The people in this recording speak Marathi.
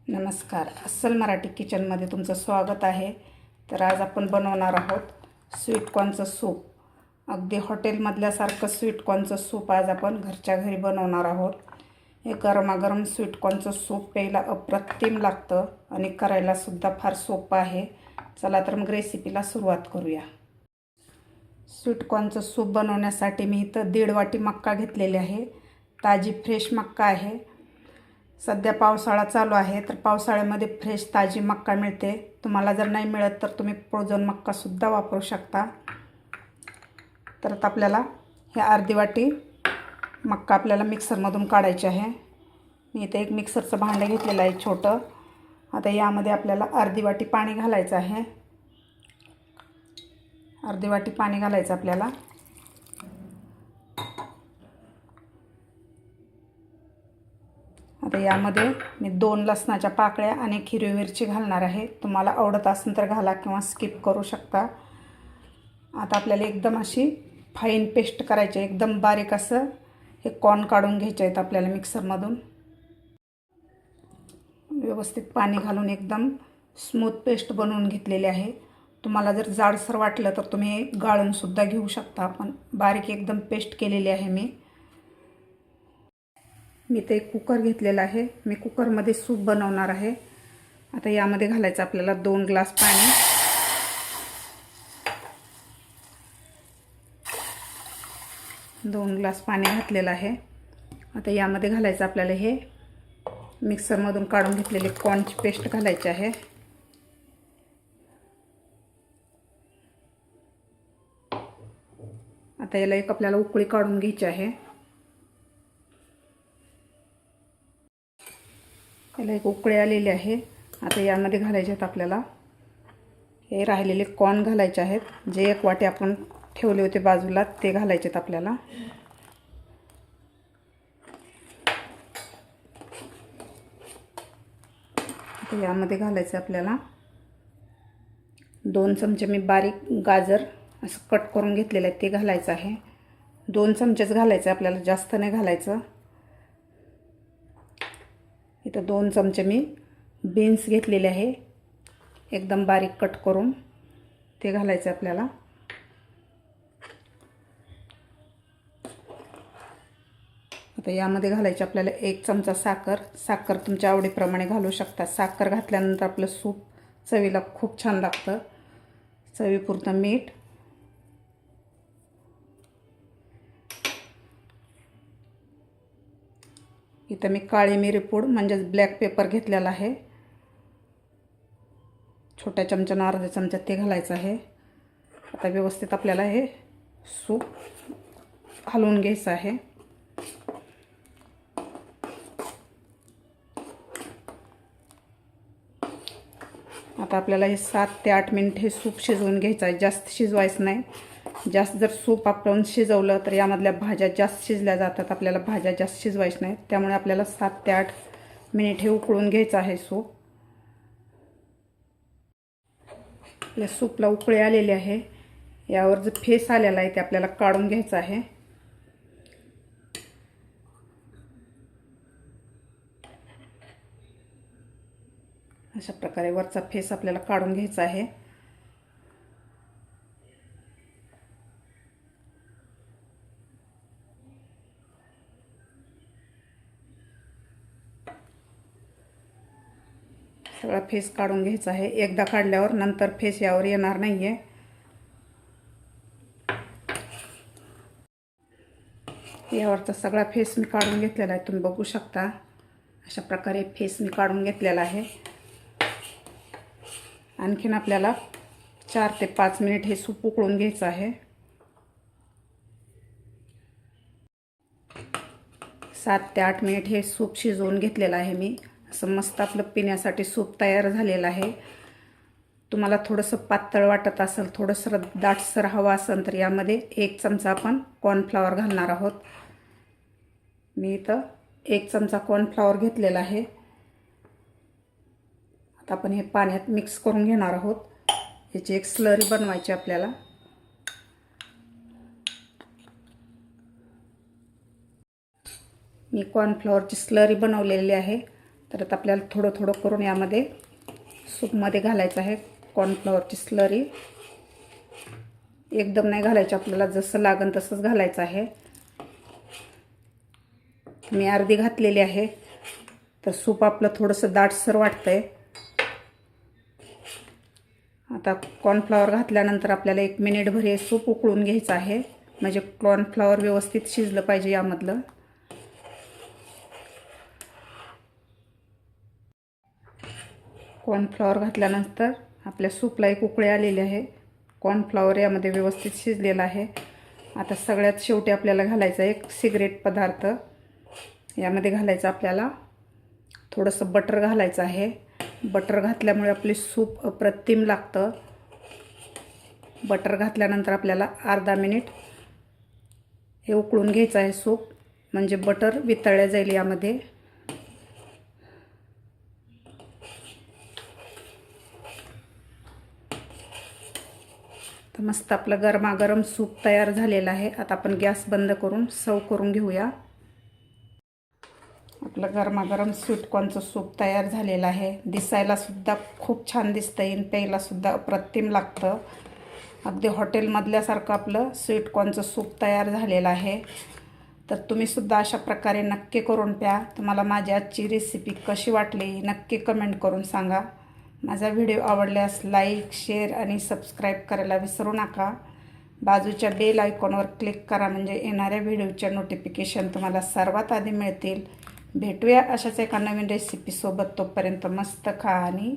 नमस्कार. अस्सल मराठी किचनमध्ये तुमचं स्वागत आहे. तर आज आपण बनवणार आहोत स्वीटकॉर्नचं सूप. अगदी हॉटेलमधल्यासारखं स्वीटकॉर्नचं सूप आज आपण घरच्या घरी बनवणार आहोत. हे गरमागरम स्वीटकॉर्नचं सूप प्यायला अप्रतिम लागतं आणि करायलासुद्धा फार सोपं आहे. चला तर मग रेसिपीला सुरुवात करूया. स्वीटकॉर्नचं सूप बनवण्यासाठी मी इथं 1.5 वाटी मक्का घेतलेली आहे. ताजी फ्रेश मक्का आहे. सध्या पावसाळा चालू आहे तर पावसाळ्यामध्ये फ्रेश ताजी मक्का मिळते. तुम्हाला जर नाही मिळत तर तुम्ही फ्रोझन मक्कासुद्धा वापरू शकता. तर आता आपल्याला हे अर्धी वाटी मक्का आपल्याला मिक्सरमधून काढायची आहे. मी इथे एक मिक्सरचं भांडं घेतलेलं आहे छोटं. आता यामध्ये आपल्याला अर्धी वाटी पाणी घालायचं आहे. अर्धी वाटी पाणी घालायचं आपल्याला. आता यामध्ये मी 2 लसणाच्या पाकळ्या आणि एक हिरवी मिरची घालणार आहे. तुम्हाला आवडत असेल तर घाला किंवा स्किप करू शकता. आता आपल्याला एकदम अशी फाईन पेस्ट करायची आहे. एकदम बारीक असं हे कॉर्न काढून घ्यायचे आहेत आपल्याला मिक्सरमधून. व्यवस्थित पाणी घालून एकदम स्मूथ पेस्ट बनवून घेतलेली आहे. तुम्हाला जर जाडसर वाटलं तर तुम्ही गाळूनसुद्धा घेऊ शकता. पण बारीक एकदम पेस्ट केलेली आहे मी ते कुकर घेतलेला आहे. मी कुकरमध्ये सूप बनवणार आहे. आता यामध्ये घालायचं आपल्याला 2 ग्लास पाणी. दोन ग्लास पाणी घातलेलं आहे. आता यामध्ये घालायचं आपल्याला हे मिक्सरमधून काढून घेतलेले कॉर्नची पेस्ट घालायची आहे. आता याला एक आपल्याला उकळी काढून घ्यायची आहे. याला एक उकळी आलेली आहे. आता यामध्ये घालायचे आहेत आपल्याला हे राहिलेले कॉर्न घालायचे आहेत. जे 1 वाटी आपण ठेवले होते बाजूला ते घालायचे आहेत आपल्याला. आता यामध्ये घालायचं आपल्याला 2 चमचे मी बारीक गाजर असं कट करून घेतलेलं आहे ते घालायचं आहे. 2 चमचेच घालायचं आहे आपल्याला, जास्त नाही घालायचं. इथं 2 चमचे मी बीन्स घेतलेले आहे एकदम बारीक कट करून, ते घालायचं आपल्याला. आता यामध्ये घालायची आपल्याला 1 चमचा साखर तुमच्या आवडीप्रमाणे घालू शकता. साखर घातल्यानंतर आपलं सूप चवीला खूप छान लागतं. चवीपुरतं मीठ. इथं मी काळी मिरी पूड म्हणजेच ब्लॅक पेपर घेतलेला आहे. छोट्या चमच्यानं अर्धा चमचा ते घालायचं आहे. आता व्यवस्थित आपल्याला हे सूप हलवून घ्यायचं आहे. आता आपल्याला हे 7 ते 8 मिनिट हे सूप शिजवून घ्यायचं आहे. जास्त शिजवायचं नाही. जास्त जर सूप आपण शिजवलं तर यामधल्या भाज्या जास्त शिजल्या जातात. आपल्याला भाज्या जास्त शिजवायच्या नाहीत. त्यामुळे आपल्याला 7 ते 8 मिनिट हे उकळून घ्यायचं आहे सूप. आपल्या सूपला उकळी आलेली आहे. यावर जो फेस आलेला आहे ते आपल्याला काढून घ्यायचं आहे. अशा प्रकारे वरचा फेस आपल्याला काढून घ्यायचा आहे. सगळा फेस काढून घ्यायचा आहे. एकदा काढल्यावर नंतर फेस यावर येणार नाही आहे. यावरचा सगळा फेस मी काढून घेतलेला आहे. तुम्ही बघू शकता अशा प्रकारे फेस मी काढून घेतलेला आहे. आणखीन आपल्याला 4 ते 5 मिनिट हे सूप उकळून घ्यायचं आहे. 7 ते 8 मिनिट हे सूप शिजवून घेतलेलं आहे मी. असं मस्त आपलं पिण्यासाठी सूप तयार झालेलं आहे. तुम्हाला थोडंसं पातळ वाटत असेल, थोडंसं दाटसर हवं असेल तर यामध्ये 1 चमचा आपण कॉर्नफ्लॉवर घालणार आहोत. मी इथं 1 चमचा कॉर्नफ्लॉवर घेतलेला आहे. आता आपण हे पाण्यात मिक्स करून घेणार आहोत. याची एक स्लरी बनवायची आपल्याला. मी कॉर्नफ्लॉवरची स्लरी बनवलेली आहे. तर आता आपल्याला थोडं थोडं करून यामध्ये सूपमध्ये घालायचं आहे कॉर्नफ्लॉवरची स्लरी. एकदम नाही घालायचं, आपल्याला जसं लागेल तसंच घालायचं आहे. मी अर्धी घातलेली आहे. तर सूप आपलं थोडंसं दाटसर वाटतंय. आता कॉर्नफ्लॉवर घातल्यानंतर आपल्याला 1 मिनिटभर हे सूप उकळून घ्यायचं आहे, म्हणजे कॉर्नफ्लॉवर व्यवस्थित शिजलं पाहिजे यामधलं. कॉर्नफ्लॉवर घातल्यानंतर आपल्या सूपला एक उकळी आलेली आहे. कॉर्नफ्लॉवर यामध्ये व्यवस्थित शिजलेला आहे. आता सगळ्यात शेवटी आपल्याला घालायचं एक सिक्रेट पदार्थ. यामध्ये घालायचं आपल्याला थोडंसं बटर घालायचं आहे. बटर घातल्यामुळे आपले सूप अप्रतिम लागतं. बटर घातल्यानंतर आपल्याला अर्धा मिनिट हे उकळून घ्यायचं आहे सूप, म्हणजे बटर वितळल्या जाईल यामध्ये. तर मस्त आपलं गरमागरम सूप तयार झालेलं आहे. आता आपण गॅस बंद करून सर्व करून घेऊया. आपलं गरमागरम स्वीटकॉर्नचं सूप तयार झालेलं आहे. दिसायला सुद्धा खूप छान दिसतं आहे, प्यायला सुद्धा अप्रतिम लागतं. अगदी हॉटेलमधल्यासारखं आपलं स्वीटकॉर्नचं सूप तयार झालेलं आहे. तर तुम्ही सुद्धा अशा प्रकारे नक्की करून प्या. तुम्हाला माझी आजची रेसिपी कशी वाटली नक्की कमेंट करून सांगा. माझा व्हिडिओ आवडल्यास लाईक, शेअर आणि सबस्क्राईब करायला विसरू नका. बाजूच्या बेल आयकॉनवर क्लिक करा, म्हणजे येणाऱ्या व्हिडिओच्या नोटिफिकेशन तुम्हाला सर्वात आधी मिळतील. भेटूया अशाच एका नवीन रेसिपीसोबत. तोपर्यंत मस्त खा आणि